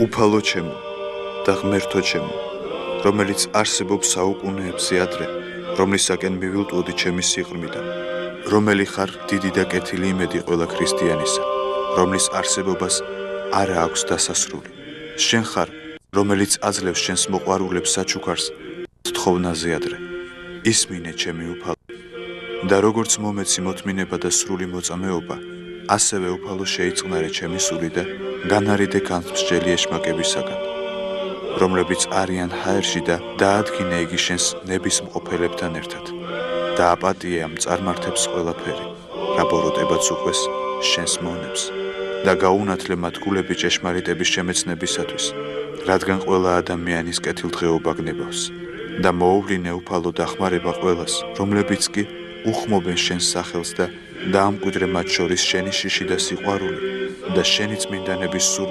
უფალო ჩემო და ღმერთო ჩემო, რომელიც არსებობს საუკუნეებზე ადრე, რომლისაკენ მივილტვოდი ჩემი სიღრმიდან, რომელი ხარ დიდი და კეთილი იმედი ყველა ქრისტიანისა, რომლის არსებობას არა აქვს დასასრული. შენ ხარ, რომელიც აძლევს შენს მოყვარულებს საჩუქარს თხოვნაზე ადრე. ისმინე ჩემი უფალო და როგორც მომეცი მოთმინება და სრული მოწამეობა, ასევე უფალო შეიწყნარე ჩემი სული და განარიდე განსჯელი ეშმაკებისაგან, რომლებიც არიან ჰაერში და დაადგინე იგი შენს ნებისმყოფელებთან ერთად და აპატიე ამ წარმართებს ყველაფერი, რა ბოროტებაც უყვეს შენს მონებს და გაუნათლე მათ გულები ჭეშმარიტების შემეცნებისათვის, რადგან ყველა ადამიანის კეთილდღეობა გნებავს და მოუვლინე უფალო დახმარება ყველას, რომლებიც კი უხმობენ შენს სახელს და დაამკვიდრე მათ შორის შენი შიში და სიყვარული და შენი წმინდანების სურვილი